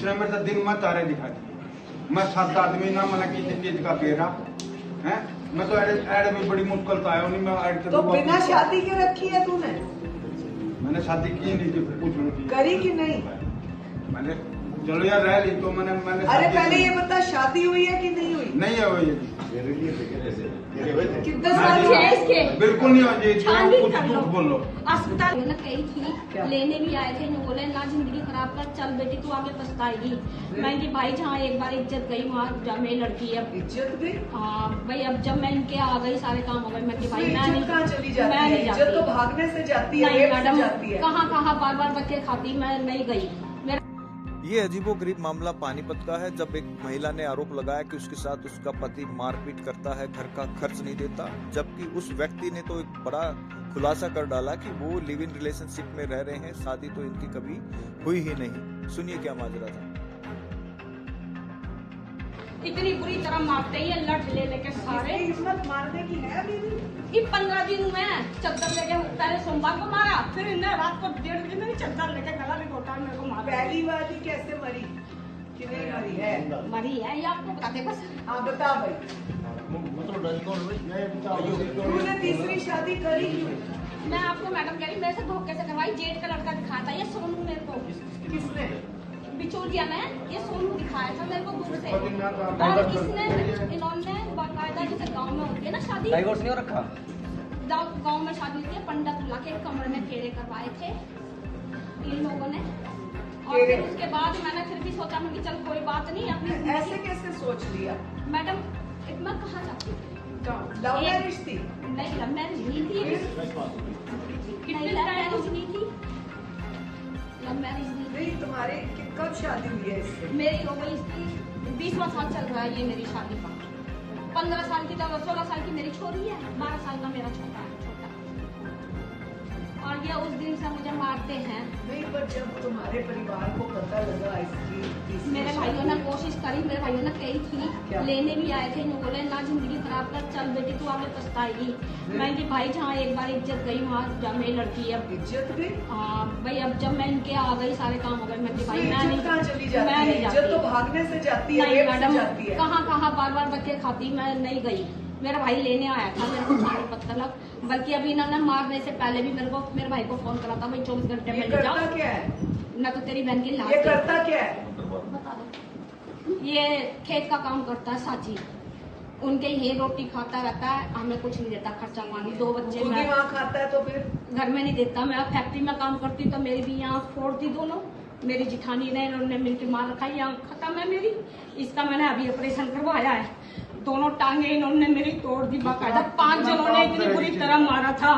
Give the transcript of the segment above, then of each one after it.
उसने मेरे से दिन में तारे दिखा दिए। मैं 7 आदमी ना मैंने किसी चीज का कह रहा है। मैं तो ऐड भी बड़ी मुश्किल से आया नहीं। मैं ऐड तो बिना शादी के रखी है तूने? मैंने शादी की नहीं थी, पूछ करी कि नहीं? मैंने चलो यार रह ली तो मैंने अरे पहले ये बता, शादी हुई है कि नहीं हुई? नहीं है हुई है। कितना साल हुआ है इसके? बिल्कुल नहीं हो जी, बोलो। अस्पताल में गई थी, लेने भी आए थे, बोले ना जिंदगी खराब कर, चल बेटी तू आगे पछताएगी। मैं कि भाई जहाँ एक बार इज्जत गई वहाँ मेरी लड़की अब इज्जत गई। हाँ भाई, अब जब मैं इनके आ गई सारे काम हो गए, मैं कि भाई मैं नहीं, कहाँ चली जाती है? इज्जत तो भागने से जाती है, नहीं मैडम, जाती है। कहाँ बार बार बच्चे खाती, मैं नहीं गई। ये अजीबोगरीब मामला पानीपत का है, जब एक महिला ने आरोप लगाया कि उसके साथ उसका पति मारपीट करता है, घर का खर्च नहीं देता, जबकि उस व्यक्ति ने तो एक बड़ा खुलासा कर डाला कि वो लिव इन रिलेशनशिप में रह रहे हैं, शादी तो इनकी कभी हुई ही नहीं। सुनिए क्या माजरा था। इतनी बुरी तरह मारते हैं लठ ले लेके सारे। हिम्मत मारने की है अभी भी? ये 15 दिन में चद्दर लेके, पहले सोमवार को मारा, फिर इन्हें रात को 1:30 बजे में चद्दर लेके गला रिपोर्टा मेरे को मारा। पहली वाली कैसे मरी कि नहीं मरी है? मरी है, ये आपको बताते बस। हाँ बता भाई, तूने तीसरी शादी करी क्यों? मैं आपको मैडम कह रही, मेरे से धोखे से करवाई। जेठ का लड़का दिखाता है ये सोनू मेरे को। किसने? बिचौलिया ने ये सोनू दिखाया था मेरे को दूर से, और इसने इन्होंने बाकायदा जैसे गांव में होती है ना शादी, डाइवोर्स नहीं हो रखा, गांव में शादी होती है, पंडित बुला के कमरे में फेरे करवाए थे इन लोगों ने। और फिर उसके बाद मैंने फिर भी सोचा मैं कि चल कोई बात नहीं, अपनी ऐसे कैसे सोच लिया? मैडम मैं कहाँ जाती थी? लव मैरिज थी? नहीं लव मैरिज नहीं थी, नहीं लव मैरिज नहीं थी, लव मैरिज नहीं। तुम्हारे कब शादी हुई है इससे? मेरी हो गई इसकी 20वां साल चल रहा है ये मेरी शादी का। 15 साल की, 16 साल की मेरी छोरी है, 12 साल का मेरा छोटा। और ये उस दिन से मुझे मारते हैं। नहीं, पर जब तुम्हारे परिवार को पता लगा इसकी, मेरे भाइयों ने कोशिश करी, मेरे भाइयों ने कही थी, लेने भी आए थे, बोले ना जिंदगी खराब कर, चल बेटी तू आगे पछताएगी। मैं कि भाई जहाँ एक बार इज्जत गई वहाँ मेरी लड़की अब इज्जत गई। हाँ भाई, अब जब मैं इनके आ गई सारे काम हो गए, मैं कि भाई मैं नहीं, कहाँ चली जाती है? इज्जत तो भागने से जाती है, मैडम जाती है। कहाँ बार बार बच्चे खाती, मैं नहीं गई। मेरा भाई लेने आया था मेरे को पानीपत तक, बल्कि अभी इन्होंने मारने से पहले भी मेरे भाई को फोन करा था, भाई 24 घंटे में ले जाओ। क्या है? न तो तेरी बहन की लाश। ये करता क्या है? बता दो। ये खेत का काम करता है साची, उनके ही रोटी खाता रहता है, हमें कुछ नहीं देता, खर्चा पानी। 2 बच्चे मैं वहाँ खाता है तो फिर घर में नहीं देता। मैं फैक्ट्री में काम करती तो मेरी भी यहाँ फोड़ती दोनों, मेरी जिठानी ने इन्होंने मिलकर मार रखा है, यहाँ खत्म है मेरी। इसका मैंने अभी ऑपरेशन करवाया है, दोनों टांगे इन्होंने मेरी तोड़ दी बाकायदा। 5 जनों ने इतनी बुरी तरह मारा था,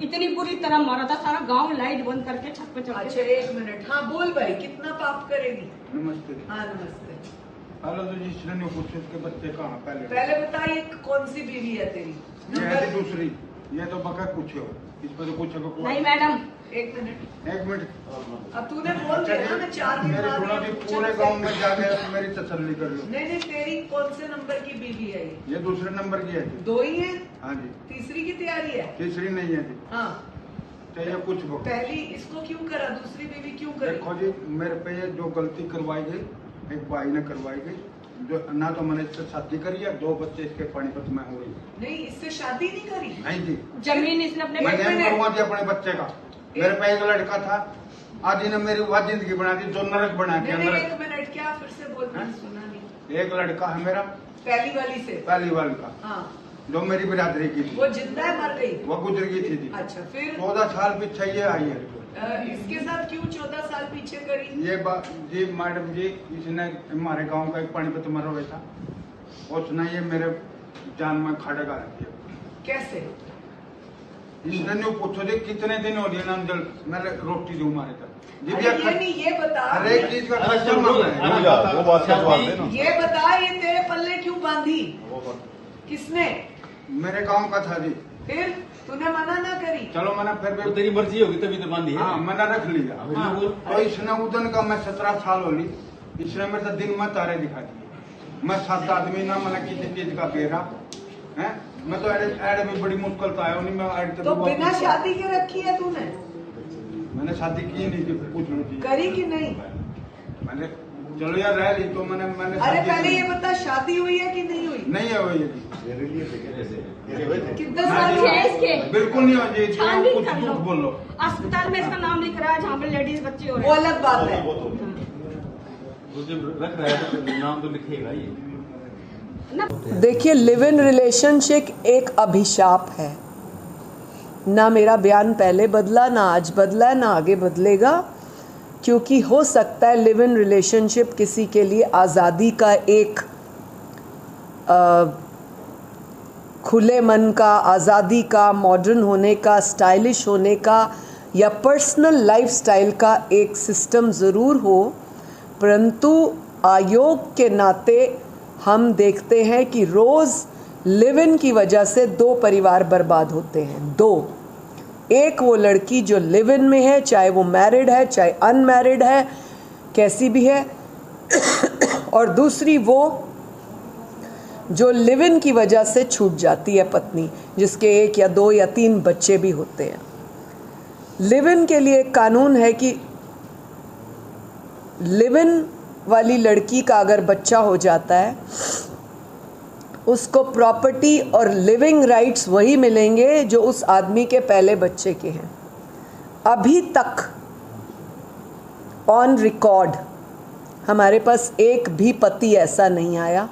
इतनी बुरी तरह मारा था, सारा गांव लाइट बंद करके छत पे चढ़। अच्छा 1 मिनट, हाँ बोल भाई, कितना पाप करेगी? नमस्ते। हाँ नमस्ते। हेलो, तो जिसने नहीं पूछे उसके बच्चे कहाँ? पहले बता, ये कौन सी बीवी है तेरी? ये है दूसरी, ये तो बका पूछो, इस पर तो पूछो। नहीं मैडम 1 मिनट। अब तूने बोल दिया ना, मैं 4 दिन बाद पूरे गांव में जाके मेरी तसल्ली कर लो। नहीं, तेरी कौन से नंबर की बीवी है ये दूसरे नंबर की है। 2 ही है? हाँ जी। तीसरी की तैयारी है? तीसरी नहीं है जी। हाँ, तो ये कुछ पहली इसको क्यों करा, दूसरी बीवी क्यों करी? देखो जी, मेरे पे ये जो गलती करवाई गई, एक भाई ने करवाई गई, जो ना तो मैंने इससे शादी करी है, 2 बच्चे इसके पानीपत में हुए। नहीं, इससे शादी नहीं करी? नहीं जी, जमीन इसने अपने करवा दी अपने बच्चे का। मेरे पे एक लड़का था, आज इन्हें मेरी वह जिंदगी बना दी, जो नरक बना दिया। 1 मिनट, क्या फिर से बोल? सुना नहीं। एक लड़का है मेरा, पहली वाली से? पहली वाली का। हाँ, जो मेरी बिरादरी की थी। वो जिंदा है, मर गई? वो गुजर गई थी। अच्छा, फिर 14 साल पीछे ये आई है। इसके साथ क्यों 14 साल पीछे करी? ये बात जी मैडम जी, इसने हमारे गांव का एक पानीपत मरा हुआ था, उसने ये मेरे जान में खड़ा कर दिया। कैसे? इसने नहीं पूछो जी, कितने दिन हो गए ना मैंने रोटी दूं मारे तक। ये बता, हर एक चीज का खर्चा मांगा है। ये बता, ये तेरे पल्ले क्यों बांधी? किसने? मेरे गांव का था जी। फिर तूने मना ना करी? चलो मैंने फिर भी, तेरी मर्जी होगी तभी तो बांधी है। हाँ, मैंने रख लिया। तो इसने उदन का, मैं 17 साल हो ली, इसने मेरे से दिन में तारे दिखा दिए। मैं 7 आदमी ना मैंने किसी चीज का कह रहा है। मैं तो ऐड भी बड़ी मुश्किल से आया नहीं। मैं ऐड तो बिना शादी के रखी है तूने? मैंने शादी की नहीं थी, पूछ लो जी। करी कि नहीं? मैंने चलो यार रह ली तो मैंने अरे पहले ये बता, शादी हुई है कि नहीं हुई? नहीं है वही कितने साल हुए? बिल्कुल नहीं हो जी, छानबीन कुछ कर लो। झूठ बोल लो। अस्पताल में इसका नाम लिख रहा है जहाँ पे लेडीज बच्चे हो रहे वो हैं। अलग बात है। रख रहा है तो नाम तो लिखेगा ये। देखिए, लिव इन रिलेशनशिप एक अभिशाप है। ना मेरा बयान पहले बदला, ना आज बदला, ना आगे बदलेगा, क्योंकि हो सकता है लिव इन रिलेशनशिप किसी के लिए आज़ादी का एक खुले मन का, आज़ादी का, मॉडर्न होने का, स्टाइलिश होने का या पर्सनल लाइफस्टाइल का एक सिस्टम ज़रूर हो, परंतु आयोग के नाते हम देखते हैं कि रोज़ लिव इन की वजह से 2 परिवार बर्बाद होते हैं। 2, एक वो लड़की जो लिव इन में है, चाहे वो मैरिड है चाहे अनमैरिड है, कैसी भी है, और दूसरी वो जो लिव इन की वजह से छूट जाती है पत्नी, जिसके 1 या 2 या 3 बच्चे भी होते हैं। लिव इन के लिए एक कानून है कि लिव इन वाली लड़की का अगर बच्चा हो जाता है, उसको प्रॉपर्टी और लिविंग राइट्स वही मिलेंगे जो उस आदमी के पहले बच्चे के हैं। अभी तक ऑन रिकॉर्ड हमारे पास एक भी पति ऐसा नहीं आया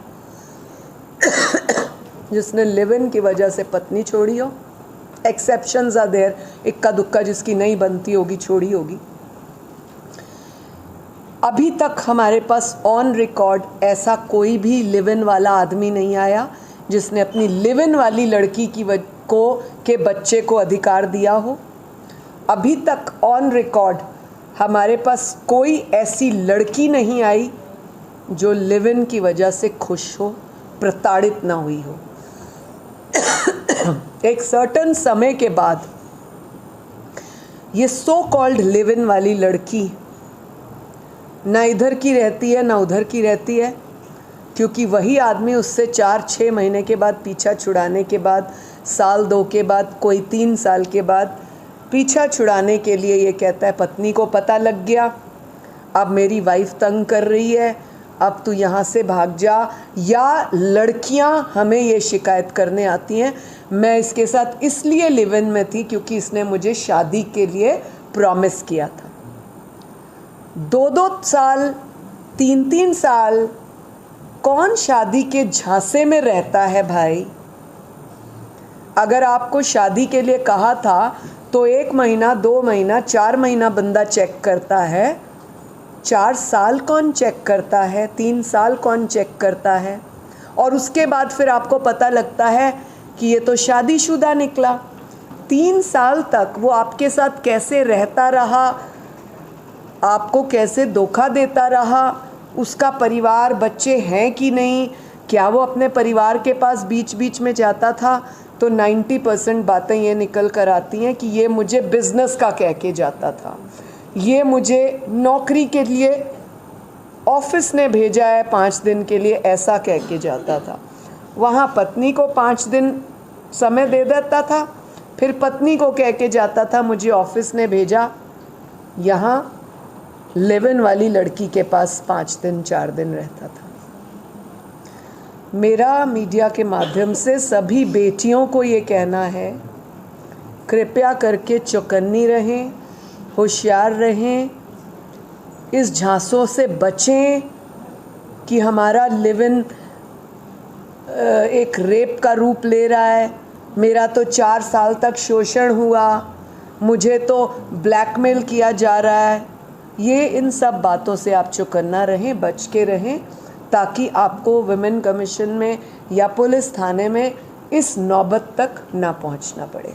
जिसने लिव इन की वजह से पत्नी छोड़ी हो। एक्सेप्शंस आर देयर, इक्का दुक्का जिसकी नहीं बनती होगी छोड़ी होगी। अभी तक हमारे पास ऑन रिकॉर्ड ऐसा कोई भी लिव इन वाला आदमी नहीं आया जिसने अपनी लिव इन वाली लड़की के बच्चे को अधिकार दिया हो। अभी तक ऑन रिकॉर्ड हमारे पास कोई ऐसी लड़की नहीं आई जो लिव इन की वजह से खुश हो, प्रताड़ित ना हुई हो। एक सर्टन समय के बाद ये सो कॉल्ड लिव इन वाली लड़की ना इधर की रहती है ना उधर की रहती है, क्योंकि वही आदमी उससे 4-6 महीने के बाद पीछा छुड़ाने के बाद, 1-2 के बाद, कोई 3 साल के बाद पीछा छुड़ाने के लिए ये कहता है पत्नी को पता लग गया, अब मेरी वाइफ तंग कर रही है, अब तू यहाँ से भाग जा। या लड़कियाँ हमें ये शिकायत करने आती हैं, मैं इसके साथ इसलिए लिव इन में थी क्योंकि इसने मुझे शादी के लिए प्रॉमिस किया था। 2-2 साल, 3-3 साल कौन शादी के झांसे में रहता है भाई? अगर आपको शादी के लिए कहा था तो 1 महीना, 2 महीना, 4 महीना बंदा चेक करता है, 4 साल कौन चेक करता है, 3 साल कौन चेक करता है? और उसके बाद फिर आपको पता लगता है कि ये तो शादीशुदा निकला। 3 साल तक वो आपके साथ कैसे रहता रहा, आपको कैसे धोखा देता रहा, उसका परिवार, बच्चे हैं कि नहीं, क्या वो अपने परिवार के पास बीच बीच में जाता था, तो 90% बातें ये निकल कर आती हैं कि ये मुझे बिज़नेस का कह के जाता था, ये मुझे नौकरी के लिए ऑफिस ने भेजा है 5 दिन के लिए, ऐसा कह के जाता था। वहाँ पत्नी को 5 दिन समय दे देता था, फिर पत्नी को कह के जाता था मुझे ऑफिस ने भेजा। यहाँ लिव इन वाली लड़की के पास 5 दिन 4 दिन रहता था। मेरा मीडिया के माध्यम से सभी बेटियों को ये कहना है, कृपया करके चौकन्नी रहें, होशियार रहें, इस झांसों से बचें कि हमारा लिव इन एक रेप का रूप ले रहा है, मेरा तो 4 साल तक शोषण हुआ, मुझे तो ब्लैकमेल किया जा रहा है। ये इन सब बातों से आप चौकन्ना रहें, बच के रहें, ताकि आपको वुमेन कमीशन में या पुलिस थाने में इस नौबत तक ना पहुंचना पड़े।